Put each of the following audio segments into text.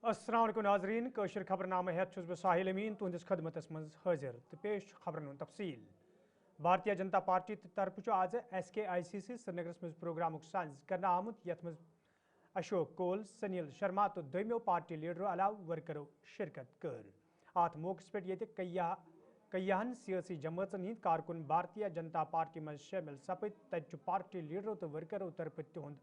अस्सलाम वालेकुम नाजरीन कशर खबरनामा हेत छुस बह साहिल अमीन तुहंदिस खदमतस मज हाजिर तो पेश खबरन हुंद तफसील। भारतीय जनता पार्टी तरफ आज SKICC श्रीनगरस मज प्रोग्राम साज करना आमुत यथ मज अशोक कोल सनील शर्मा तो दोमियो पार्टी लीडरों अलाव वर्करों शिरकत कर अत मौकस पे ये कय्याहन सियासी जमातन हंद कारकुन भारतीय जनता पार्टी मज शामिल सपद तत पार्टी लीडरों तो वर्करों तरफ तिहुंद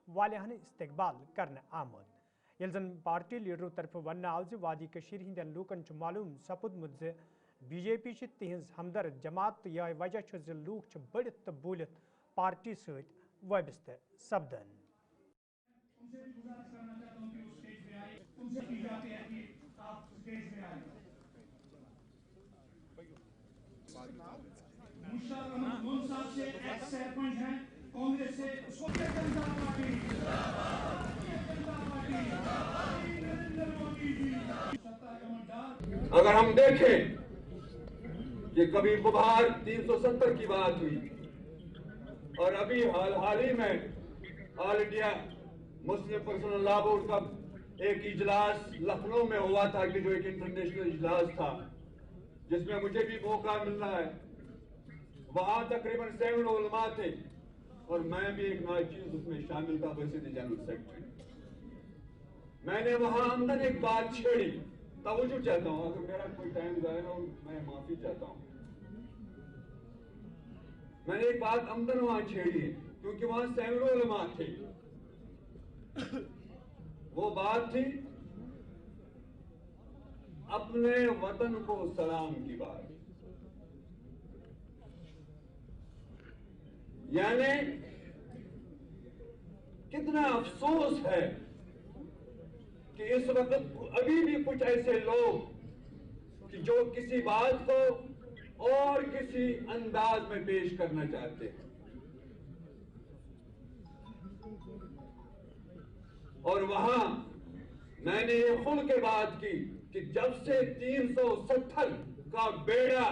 वालियाहन इस्तकबाल करने आमद ये जन पार्टी लीडरों तरफ वन आव वादी कशीर हंदन लूकन मालूम सपुदमुत BJP तिहज हमदर्द जमात तो यह वजह लूक बढ़ित तो बूलित पार्टी सत वाबस्त सपदन। उनसे भी गुजारिश करना चाहता हूं कि वो स्टेज पे आए। उनसे की जाती है कि आप स्टेज पे आए। मुश्ताक अहमद मोन साहब से एक्स सरपंच हैं कांग्रेस से भारतीय जनता पार्टी नरेंद्र मोदी जी सत्ता का मड्डार। अगर हम देखें कि कभी बुबहार 370 की बात हुई और अभी हाल ही में all India Muslim personal law board का एक इजलास लखनऊ में हुआ था कि जो एक इंटरनेशनल इजलास था जिसमें मुझे भी मौका मिल रहा है। वहां तकरीबन 7 उलमा थे और मैं भी एक नाचीज उसमें शामिल था वैसे जनरल सेक्रेटरी। मैंने वहां अंदर एक बात छेड़ी, तवज्जो चाहता हूं, अगर मेरा कोई टाइम जाए ना मैं माफी चाहता हूं। मैंने एक बात अंदर वहां छेड़ी है क्योंकि वहां 7 उलमा थे। वो बात थी अपने वतन को सलाम की बात। यानी कितना अफसोस है कि इस वक्त अभी भी कुछ ऐसे लोग कि जो किसी बात को और किसी अंदाज में पेश करना चाहते हैं और वहां मैंने ये खुल के बात की कि जब से 370 का बेड़ा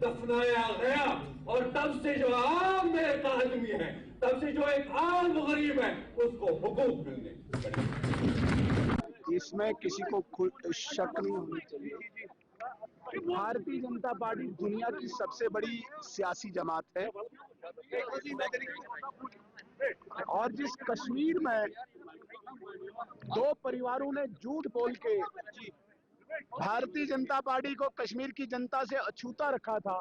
दफनाया गया और तब से जो आम में एक आदमी है, तब से जो एक आम गरीब है उसको हुकूक मिलने इसमें किसी को शक नहीं होनी चाहिए। भारतीय जनता पार्टी दुनिया की सबसे बड़ी सियासी जमात है और जिस कश्मीर में 2 परिवारों ने झूठ बोल के भारतीय जनता पार्टी को कश्मीर की जनता से अछूता रखा था,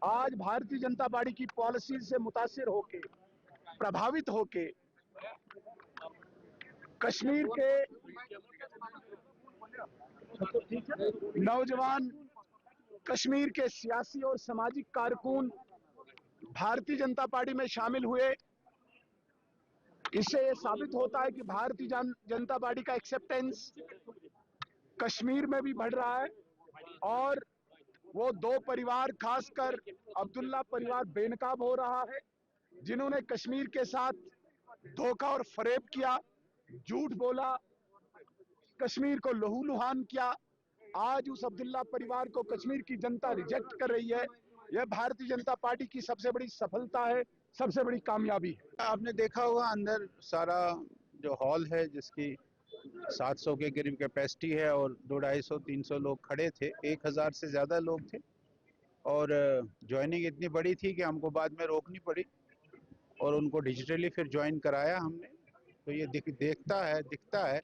आज भारतीय जनता पार्टी की पॉलिसी से मुतासिर होके प्रभावित होके कश्मीर के नौजवान, कश्मीर के सियासी और सामाजिक कारकुन भारतीय जनता पार्टी में शामिल हुए। इससे यह साबित होता है कि भारतीय जनता पार्टी का एक्सेप्टेंस कश्मीर में भी बढ़ रहा है और वो 2 परिवार, खासकर अब्दुल्ला परिवार बेनकाब हो रहा है, जिन्होंने कश्मीर के साथ धोखा और फरेब किया, झूठ बोला, कश्मीर को लहूलुहान किया। आज उस अब्दुल्ला परिवार को कश्मीर की जनता रिजेक्ट कर रही है। यह भारतीय जनता पार्टी की सबसे बड़ी सफलता है, सबसे बड़ी कामयाबी है। आपने देखा होगा अंदर सारा जो हॉल है जिसकी 700 के करीब कैपेसिटी है और 250-300 लोग खड़े थे, 1000 से ज़्यादा लोग थे और ज्वाइनिंग इतनी बड़ी थी कि हमको बाद में रोकनी पड़ी और उनको डिजिटली फिर ज्वाइन कराया हमने। तो ये दिखता है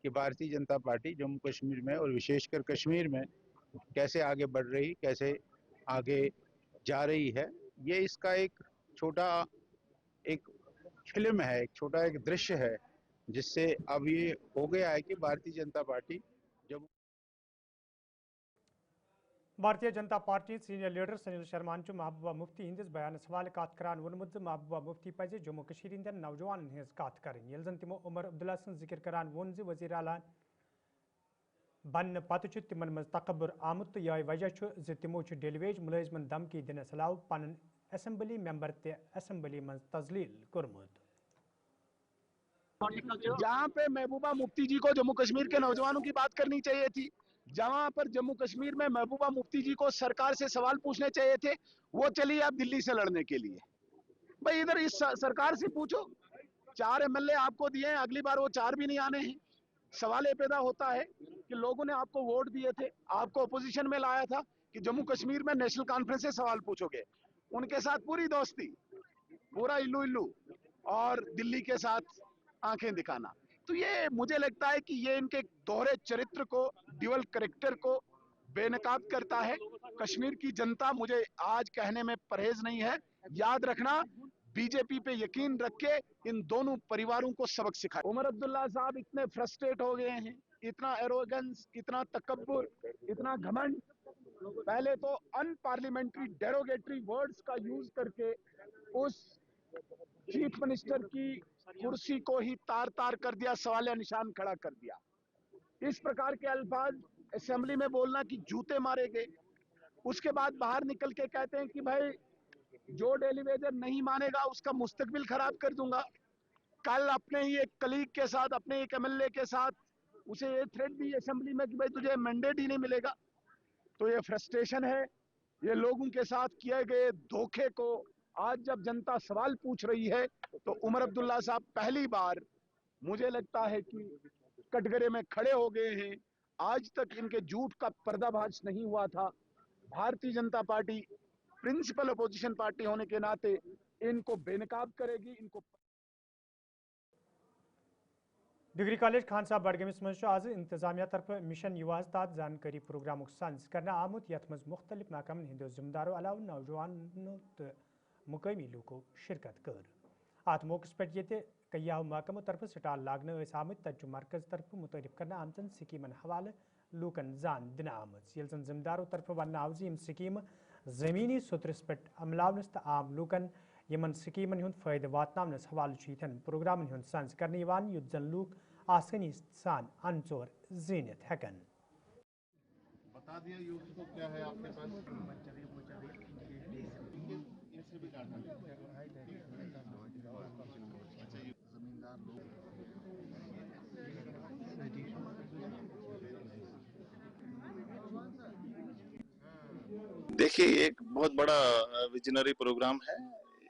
कि भारतीय जनता पार्टी जम्मू कश्मीर में और विशेषकर कश्मीर में कैसे आगे बढ़ रही, कैसे आगे जा रही है। ये इसका एक छोटा एक फिल्म है, एक छोटा एक दृश्य है जिससे अब ये हो गया है कि भारतीय जनता पार्टी जब भारतीय जनता पार्टी सीनियर लीडर सनील शर्मा महबूबा मुफ्ती हंदिस बयान हवाले कत करान वोनमुत महबूबा मुफ्ती पज जम्मू कश्मीर हंदन नौजवान हज कत करें ये जन तमो उमर अब्दुल्ला सं जिक्र करान वोन वजीर आला बन पत तिमन मज तकबर आमुत तो यह वजह तमो डेलीवेज मुलाजमन धमकी दिनस अलाव पन असम्बली मेंबर ते असम्बली मज तजलील कोरमुत। जहां पे महबूबा मुफ्ती जी को जम्मू कश्मीर के नौजवानों की बात करनी चाहिए थी, जहां पर जम्मू कश्मीर में महबूबा मुफ्ती जी को सरकार से सवाल पूछने चाहिए थे, वो चलिए आप दिल्ली से लड़ने के लिए। भाई इधर इस सरकार से पूछो, 4 MLA आपको दिए हैं, अगली बार वो 4 भी नहीं आने हैं। सवाल ये पैदा होता है कि लोगों ने आपको वोट दिए थे, आपको अपोजिशन में लाया था कि जम्मू कश्मीर में नेशनल कॉन्फ्रेंस से सवाल पूछोगे, उनके साथ पूरी दोस्ती, पूरा इल्लू इल्लू, और दिल्ली के साथ आंखें दिखाना। तो ये मुझे लगता है कि ये इनके दोहरे चरित्र को, ड्यूअल कैरेक्टर को बेनकाब करता है। कश्मीर की जनता, मुझे आज कहने में परहेज नहीं है, याद रखना, बीजेपी पे यकीन रख के इन दोनों परिवारों को सबक सिखाए। उमर अब्दुल्ला साहब इतने फ्रस्ट्रेट हो गए हैं, इतना एरोगेंस, इतना तकब्बुर, इतना घमंड, पहले तो अनपार्लियामेंट्री डेरोगेटरी वर्ड्स का यूज करके उस चीफ मिनिस्टर की कुर्सी को ही तार तार कर दिया, सवालिया निशान खड़ा कर दिया। इस प्रकार के अल्फाज असेंबली में बोलना कि जूते मारे गए। उसके बाद बाहर निकल के कहते हैं कि भाई जो डेली वेजर नहीं मानेगा उसका मुस्तकबिल खराब कर दूंगा। कल अपने ही एक कलीग के साथ, अपने एक एमएलए के साथ उसे ये थ्रेट दी असेंबली में कि भाई तुझे मैंडेट ही नहीं मिलेगा। तो ये फ्रस्ट्रेशन है, ये लोगों के साथ किए गए धोखे को आज जब जनता सवाल पूछ रही है तो उमर अब्दुल्ला साहब पहली बार मुझे लगता है कि कटघरे में खड़े हो गए हैं। आज तक इनके झूठ का पर्दाफाश नहीं हुआ था। भारतीय Janata party principal opposition party होने के नाते इनको बेनकाब करेगी। इनको डिग्री कॉलेज खान साहब बडगमिस मज आज इंतजामिया तरफ मिशन युवाज तहत जानकारी प्रोग्राम संज करना आमुत यथ मज मुख्तलिफ महकमन हिंदो जिम्मेदारों अलावा नौजवानों तो मुकामी लोगों शिरकत कर आत मौकस पे ये कई महकमों तरफ स्टाल लागन आमत तजु मरकज तरफ मुतरफ करना आमचन स्कीमन हवाले लूकन जान दिन आमज यल जन जिम्मेदारों तरफ वन आव यम स्कीम जमीनी सुतरस पे अमलावनस तो आम लूकन यमन स्कीमन हुंद फायदे वातनावनस हवाले यथन प्रोग्रामन हुंद संज करने युद्ध जन लूक आसानी सान अनचोर जीनत हेकन। बता दिया यूथ को क्या है आपके पास। इनसे भी डाटा जमींदार लोग देखिए, एक बहुत बड़ा विजनरी प्रोग्राम है,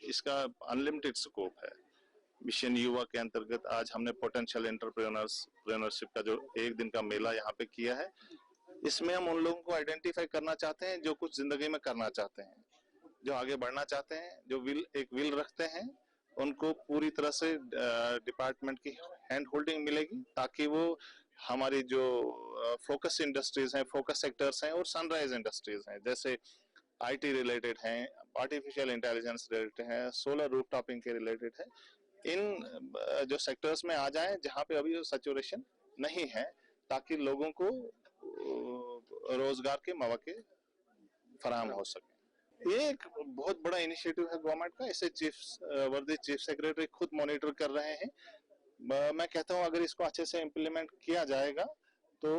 इसका अनलिमिटेड स्कोप है। मिशन युवा के अंतर्गत आज हमने पोटेंशियल एंटरप्रेन्योरशिप का जो एक दिन का मेला यहाँ पे किया है, इसमें हम उन लोगों को आइडेंटिफाई करना चाहते हैं जो कुछ जिंदगी में करना चाहते हैं, जो आगे बढ़ना चाहते हैं, जो विल रखते हैं। उनको पूरी तरह से डिपार्टमेंट की हैंड होल्डिंग मिलेगी ताकि वो हमारी जो फोकस इंडस्ट्रीज हैं, फोकस सेक्टर्स हैं और सनराइज इंडस्ट्रीज हैं, जैसे आईटी रिलेटेड हैं, आर्टिफिशियल इंटेलिजेंस रिलेटेड हैं, सोलर रूफटॉपिंग के रिलेटेड है, इन जो सेक्टर्स में आ जाएं जहां पे अभी सैचुरेशन नहीं है, ताकि लोगों को रोजगार के मौके फराहम हो सके। ये एक बहुत बड़ा इनिशिएटिव है गवर्नमेंट का। इसे चीफ सेक्रेटरी खुद मॉनिटर कर रहे हैं। मैं कहता हूँ अगर इसको अच्छे से इम्प्लीमेंट किया जाएगा तो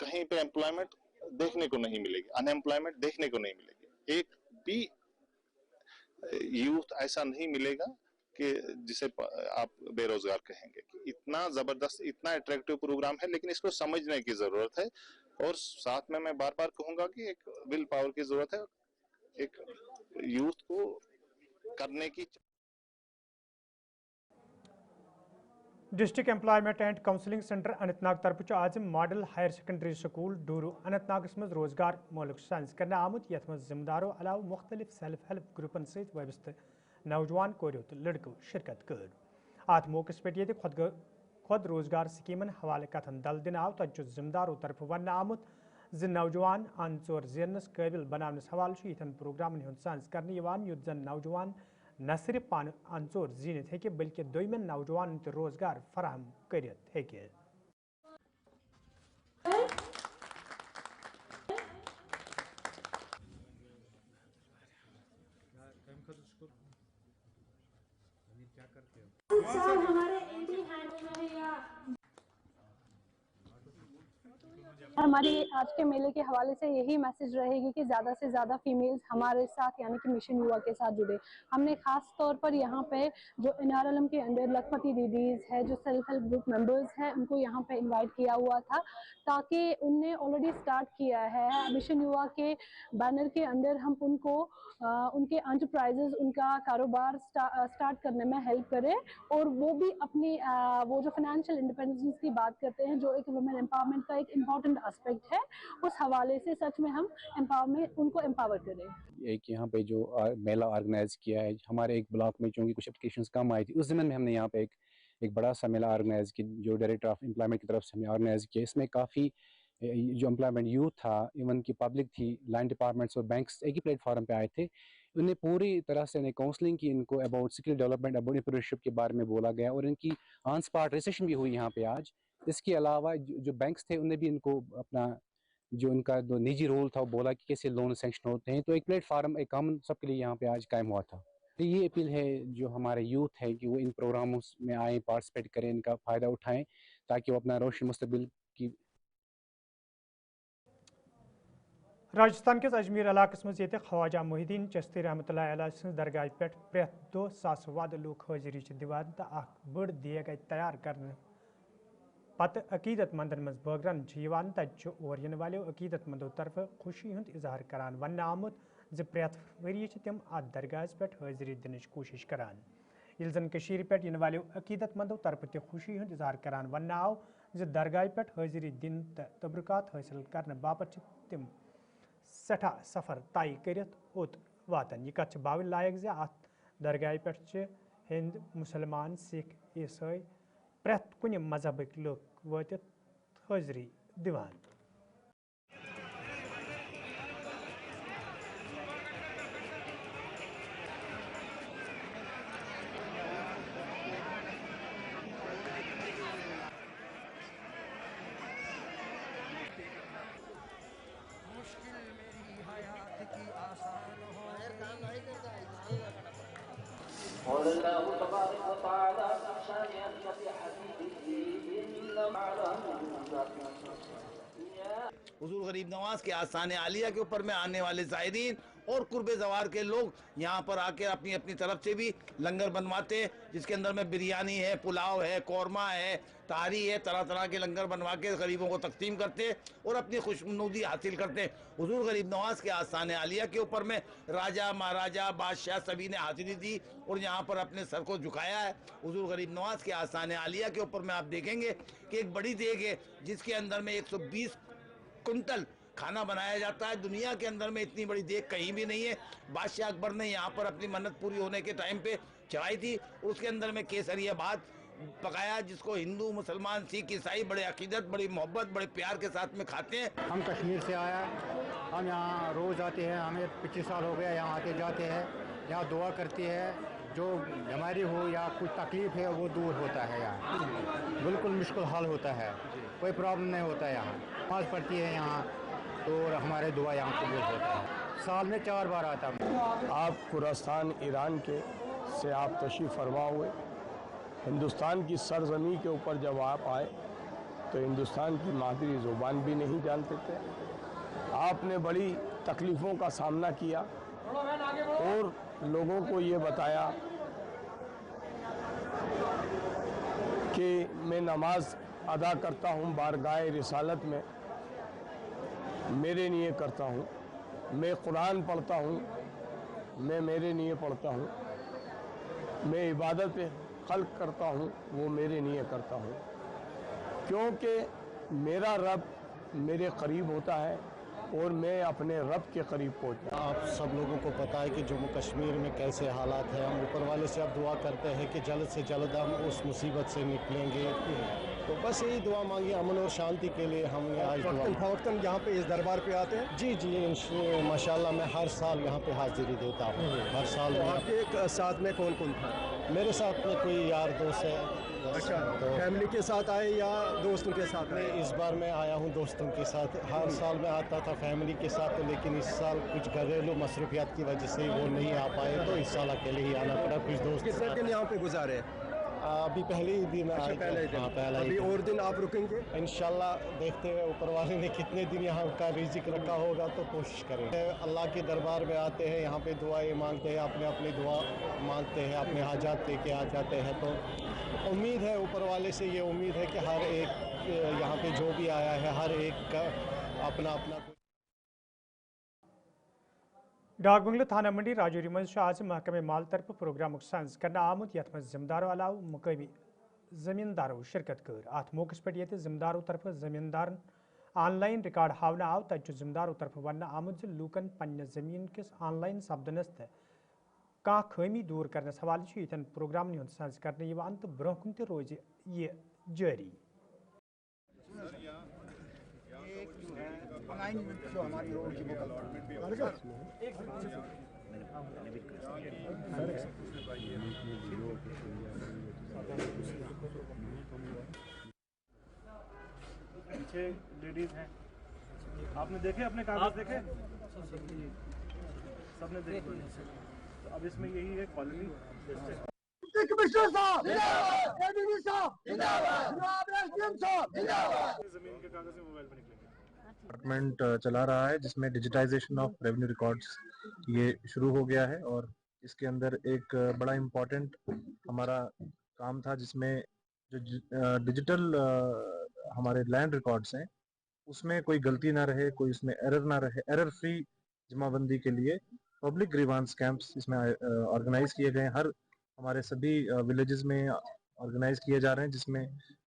कहीं पे एम्प्लॉयमेंट देखने को नहीं मिलेगी, अनएम्प्लॉयमेंट देखने को नहीं मिलेगी। एक भी यूथ ऐसा नहीं मिलेगा कि जिसे आप बेरोजगार कहेंगे। इतना जबरदस्त, इतना अट्रैक्टिव प्रोग्राम है, लेकिन इसको समझने की जरूरत है और साथ में मैं बार बार कहूंगा कि एक विल पावर की जरूरत है, एक यूथ को करने की। District employment and counselling centre Anantnag तरफ आज model higher secondary school Dooru Anantnag मज रोजगार मोलक साइंस करने आमुत यथ मज जिम्मेदारों अलावा मुख्तलिफ सेल्फ हेल्प ग्रुपन सत वबस्त नौजवान कोरियो तो लड़कों शिरकत कर आत मौके पे ये खुद रोजगार स्कीमन हवाले कथन दल दिन आव तज जिम्मेदारों तरफ वन आमुत जि नौजवान अन चोर जेनस काबिल बनानस हवाले यथन प्रोग्रामन हुंद साइंस करने युद्ध जन नौजवान न सिर्फ पान अनचोर जीनित है बल्कि दोयमन नौजवान तो रोजगार फराहम करित है। हमारी आज के मेले के हवाले से यही मैसेज रहेगी कि ज़्यादा से ज़्यादा फीमेल्स हमारे साथ यानी कि मिशन युवा के साथ जुड़े। हमने ख़ास तौर पर यहाँ पे जो NRLM के अंडर लखपति दीदीज़ है, जो सेल्फ हेल्प ग्रुप मेंबर्स हैं, उनको यहाँ पे इनवाइट किया हुआ था ताकि उनने ऑलरेडी स्टार्ट किया है मिशन युवा के बैनर के अंडर। हम उनको उनके एंटरप्राइजेज, उनका कारोबार स्टार्ट करने में हेल्प करें और वो भी अपनी वो जो फाइनेंशियल इंडिपेंडेंस की बात करते हैं, जो एक वुमेन एम्पावरमेंट का एक इम्पॉर्टेंट एस्पेक्ट है, उस हवाले से सच में हम उनको एम्पावर करें। एक यहाँ पे जो मेला ऑर्गेनाइज किया है हमारे एक ब्लॉक में, चूँकि कुछ एप्लीकेशंस कम आई थी, उस दिन में हमने यहाँ पे एक बड़ा सा मेला ऑर्गेनाइज किया जो डायरेक्टर ऑफ एम्प्लॉयमेंट की तरफ से हमने ऑर्गेनाइज किया। इसमें काफ़ी जो एम्प्लॉयमेंट यूथ था, इवन की पब्लिक थी, लाइन डिपार्टमेंट्स और बैंक्स एक ही प्लेटफॉर्म पे आए थे। उन्हें पूरी तरह से इन्हें काउंसलिंग की, इनको about skill development, about entrepreneurship के बारे में बोला गया और इनकी ऑन स्पॉट रिसेशन भी हुई यहाँ पे आज। इसके अलावा जो बैंक्स थे उन्हें भी इनको अपना जो उनका जो निजी रोल था वो बोला कि कैसे लोन सैंक्शन होते हैं। तो एक प्लेटफार्म, एक कॉमन सबके लिए यहाँ पे आज कायम हुआ था। तो ये अपील है जो हमारे यूथ है कि वो इन प्रोग्रामों में आए, पार्टिसिपेट करें, इनका फ़ायदा उठाएं ताकि वो अपना रोशन मुस्तकबिल की। राजस्थान के अजमेर इलाकस मज ख्वाजा मोहिद्दीन चिश्ती रहमतुल्लाह अलैह सन्द दरगाह पे प्रेत दो सास वाद लोग हाजिरी दिवान तो बड़ देग तैयार करने पत अकीदत मंदन मज बगरन तत और इन वालों अकीदत मंदों तरफ खुशी हंद इजहार करान वन आमुत ज प्रेत वरी तम अत दरगाह पे हाजिरी दिन कोशिश करान। इल जन पे इन वालों अकीदत मंदों तरफ त खुशी हंद इजहार करान वन आव ज दरगाह पे हाजिरी दिन तबरुकात हासिल करने बापत तम सठा सफ़र तय करित ओत वातन। यह कथ बावन लायक ज अत दरगाह पे हिंद, मुसलमान, सिख, ईसाई प्रेत कुन मजहबक लोग वतित हाजिरी दिवान। हुजूर गरीब नवाज के आस्थान आलिया के ऊपर में आने वाले ज़ायरीन और कुर्बे ज़वार के लोग यहाँ पर आकर अपनी अपनी तरफ से भी लंगर बनवाते हैं, जिसके अंदर में बिरयानी है, पुलाव है, कौरमा है, तारी है, तरह तरह के लंगर बनवा के गरीबों को तकसीम करते हैं और अपनी खुशनुदी हासिल करते हैं। हुजूर गरीब नवाज के आस्थान आलिया के ऊपर में राजा, महाराजा, बादशाह सभी ने हाजिरी दी और यहाँ पर अपने सर को झुकाया है। हुजूर गरीब नवाज के आस्थान आलिया के ऊपर में आप देखेंगे कि एक बड़ी देग है जिसके अंदर में 120 कुंटल खाना बनाया जाता है। दुनिया के अंदर में इतनी बड़ी देग कहीं भी नहीं है। बादशाह अकबर ने यहाँ पर अपनी मन्नत पूरी होने के टाइम पे चढ़ाई थी। उसके अंदर में केसरिया भात पकाया, जिसको हिंदू, मुसलमान, सिख, ईसाई बड़े अकीदत, बड़ी मोहब्बत, बड़े प्यार के साथ में खाते हैं। हम कश्मीर से आया, हम यहाँ रोज़ आते हैं, हमें 25 साल हो गया यहाँ आते जाते हैं। यहाँ दुआ करती है, जो बीमारी हो या कुछ तकलीफ़ है वो दूर होता है। यहाँ बिल्कुल मुश्किल हाल होता है, कोई प्रॉब्लम नहीं होता है। यहाँ नमाज़ पढ़ती है यहाँ, तो हमारे दुआ यहाँ कबूल होता है। साल में 4 बार आता है। आप खुरासान ईरान के से आप तशरीफ़ फरमा हुए, हिंदुस्तान की सरज़मीं के ऊपर जब आप आए तो हिंदुस्तान की मादरी ज़ुबान भी नहीं जानते थे। आपने बड़ी तकलीफ़ों का सामना किया और लोगों को ये बताया कि मैं नमाज अदा करता हूँ बारगाह रिसालत में, मेरे लिए करता हूँ, मैं कुरान पढ़ता हूँ, मैं मेरे लिए पढ़ता हूँ, मैं इबादत खल्क करता हूँ, वो मेरे लिए करता हूँ, क्योंकि मेरा रब मेरे करीब होता है और मैं अपने रब के करीब पहुँचा। आप सब लोगों को पता है कि जम्मू कश्मीर में कैसे हालात हैं। हम ऊपर वाले से अब दुआ करते हैं कि जल्द से जल्द हम उस मुसीबत से निकलेंगे। तो बस यही दुआ मांगी अमन और शांति के लिए। हमने आज वक्तन यहाँ पे इस दरबार पे आते हैं। जी माशाल्लाह मैं हर साल यहाँ पे हाजिरी देता हूँ, हर साल। तो आपके साथ में कौन कौन था? मेरे साथ में कोई यार दोस्त है। अच्छा, तो फैमिली के साथ आए या दोस्तों के साथ? मैं इस बार मैं आया हूँ दोस्तों के साथ। हर साल मैं आता था फैमिली के साथ, लेकिन इस साल कुछ घरेलू मसरूफियात की वजह से वो नहीं आ पाए, तो इस साल अकेले ही आना पड़ा। कुछ दोस्त कितने दिन यहाँ पे गुजारे? अभी पहले ही दिन आए थे। पहले ही दिन। हाँ, पहला ही अभी दिन। और दिन आप रुकेंगे? इंशाल्लाह देखते हैं ऊपर वाले ने कितने दिन यहाँ का रिजिक रखा होगा तो कोशिश करेंगे। अल्लाह के दरबार में आते हैं, यहाँ पे दुआएं मांगते हैं, अपने अपनी दुआ मांगते हैं, अपने हाजात लेके आ जाते हैं। तो उम्मीद है ऊपर वाले से, ये उम्मीद है कि हर एक यहाँ पे जो भी आया है हर एक का अपना अपना डाक बंगलो थाना मंडी राजौरी मज आज महकमे माल तरफ प्रोग्राम साज कर आमुत यथ मज जिम्मेदारों अलाव मुकामी जमींदारों शिरकत कर अत मौके पे ये जिम्मेदारों तरफ जमींदार ऑनलाइन रिकॉर्ड हावन आव तत जिम्मेदारों तरफ वन आमुत लूकन पन्ने जमीन किस ऑनलाइन सपदनस कह खमी दूर करने हवाले यन प्रोग्राम हूं साज करने तो ब्रोह कुन रोज ये जारी। पीछे लेडीज हैं, आपने देखे अपने कागज देखे? सबने देखे। तो अब इसमें यही है कॉलोनी जमीन के कागज में मोबाइल पे निकलेंगे। डिपार्टमेंट चला रहा है जिसमें डिजिटाइजेशन ऑफ रेवेन्यू रिकॉर्ड्स ये शुरू हो गया है और इसके अंदर एक बड़ा इम्पोर्टेंट हमारा काम था जिसमें जो डिजिटल हमारे लैंड रिकॉर्ड्स हैं उसमें कोई गलती ना रहे, कोई उसमें एरर ना रहे, एरर फ्री जमाबंदी के लिए पब्लिक ग्रीवांस कैंप्स इसमें ऑर्गेनाइज किए गए। हर हमारे सभी विलेजेस में ऑर्गेनाइज किए जा रहे हैं जिसमें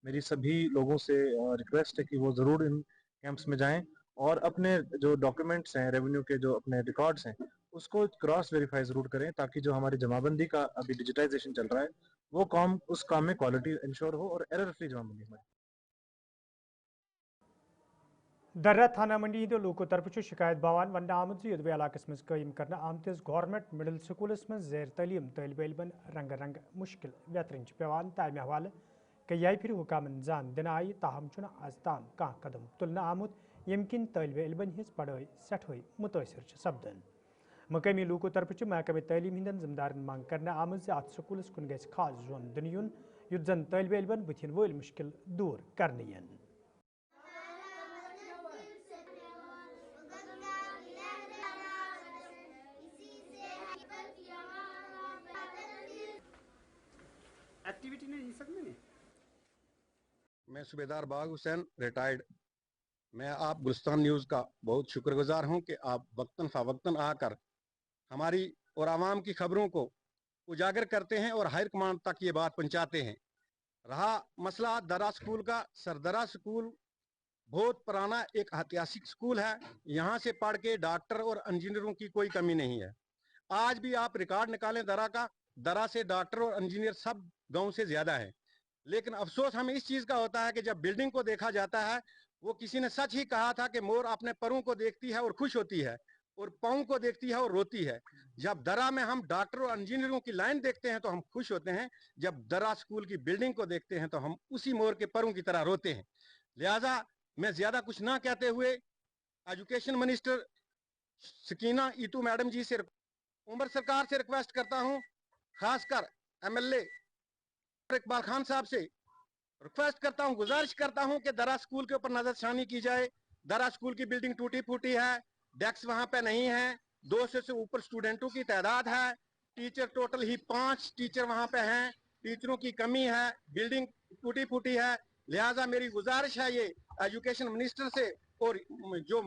मेरी सभी लोगों से रिक्वेस्ट है कि वो ज़रूर इन कैंप्स में जाएं और अपने जो डॉक्यूमेंट्स हैं रेवेन्यू के जो अपने रिकॉर्ड्स हैं उसको क्रॉस वेरीफाई ज़रूर करें ताकि जो हमारी जमाबंदी का अभी डिजिटाइजेशन चल रहा है वो काम उस काम में क्वालिटी इंश्योर हो और एरर फ्री जमाबंदी हो। दर्रा थाना मंडी हिंदो लोको तरफ शिकायत बवान वन आमुत युद्ध इलाकस मज कायम करना आमतिस गवर्नमेंट मिडल स्कूलस मज ज़ेर तलीम तलब इलमन रंग रंग मुश्किल व्यतरन पेवान तमे हवाले कई फिर हुकामन जान दिन आई ताहम चुना आज ताम कह कदम तुलना आमुत यम किन तलब इलमन हिज पढ़ाई सठोई मुतासर सपदन। मकामी लोको तरफ महकमे तलीम हिंदन जिम्मेदार मांग करना आमत अत स्कूलस कुन गि खास जोन दिन युन युत जन तलब इलमन बुथिन वल मुश्किल दूर करने यन। एक्टिविटी नहीं सकते नहीं। मैं सूबेदार बाग हुसैन रिटायर्ड, मैं आप गुलिस्तान न्यूज़ का बहुत शुक्रगुजार हूं कि आप वक्तन फ़वक्तन आकर हमारी और आवाम की खबरों को उजागर करते हैं और हायर कमांड तक ये बात पहुंचाते हैं। रहा मसला दरा स्कूल का, सरदरा स्कूल बहुत पुराना एक ऐतिहासिक स्कूल है, यहाँ से पढ़ के डॉक्टर और इंजीनियरों की कोई कमी नहीं है। आज भी आप रिकॉर्ड निकालें दरा का, दरा से डॉक्टर और इंजीनियर सब गांव से ज्यादा है। लेकिन अफसोस हमें इस चीज का होता है कि जब बिल्डिंग को देखा जाता है, वो किसी ने सच ही कहा था कि मोर अपने परों को देखती है और खुश होती है और पाँव को देखती है और रोती है। जब दरा में हम डॉक्टर और इंजीनियरों की लाइन देखते हैं तो हम खुश होते हैं, जब दरा स्कूल की बिल्डिंग को देखते हैं तो हम उसी मोर के परों की तरह रोते हैं। लिहाजा मैं ज्यादा कुछ ना कहते हुए एजुकेशन मिनिस्टर सकीना ईटू मैडम जी से, उमर सरकार से रिक्वेस्ट करता हूं, खासकर MLA इकबाल खान साहब से रिक्वेस्ट करता हूं, गुजारिश करता हूं कि दरा स्कूल के ऊपर नजरसानी की जाए। दरा स्कूल की बिल्डिंग टूटी फूटी है, डेस्क वहां पे नहीं है, 200 से ऊपर स्टूडेंटों की तादाद है, टीचर टोटल ही 5 टीचर वहां पे हैं, टीचरों की कमी है, बिल्डिंग टूटी फूटी है। लिहाजा मेरी गुजारिश है ये एजुकेशन मिनिस्टर से और जो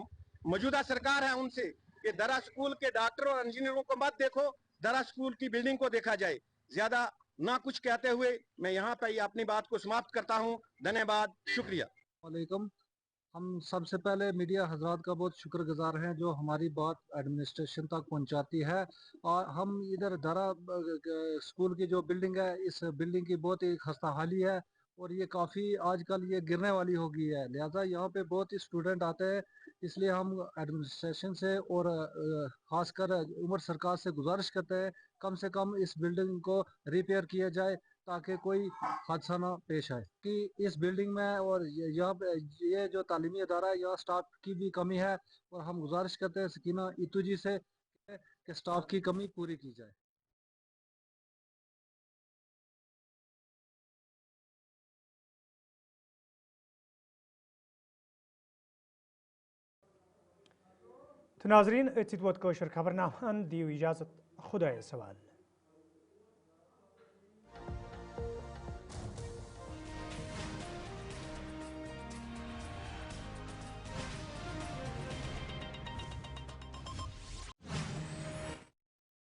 मौजूदा सरकार है उनसे कि दरा स्कूल के डॉक्टर और इंजीनियरों को मत देखो, दरा स्कूल की बिल्डिंग को देखा जाए। ज्यादा ना कुछ कहते हुए मैं यहाँ पे अपनी बात को समाप्त करता हूँ। धन्यवाद, शुक्रिया। वालेकुम। हम सबसे पहले मीडिया हजरात का बहुत शुक्रगुजार हैं जो हमारी बात एडमिनिस्ट्रेशन तक पहुंचाती है। और हम इधर दरा स्कूल की जो बिल्डिंग है, इस बिल्डिंग की बहुत ही खस्ता हाली है और ये काफ़ी आजकल ये गिरने वाली हो गई है। लिहाजा यहाँ पे बहुत ही स्टूडेंट आते हैं, इसलिए हम एडमिनिस्ट्रेशन से और ख़ासकर उमर सरकार से गुजारिश करते हैं कम से कम इस बिल्डिंग को रिपेयर किया जाए ताकि कोई हादसा ना पेश आए। कि इस बिल्डिंग में और यहाँ पे ये जो तालीमी अदारा है, यहाँ स्टाफ की भी कमी है और हम गुजारिश करते हैं सकीना ईटू जी से कि स्टाफ की कमी पूरी की जाए। तो नाजरीन अत वोत खबरनामान दियो इजाजत खुदा सवाल।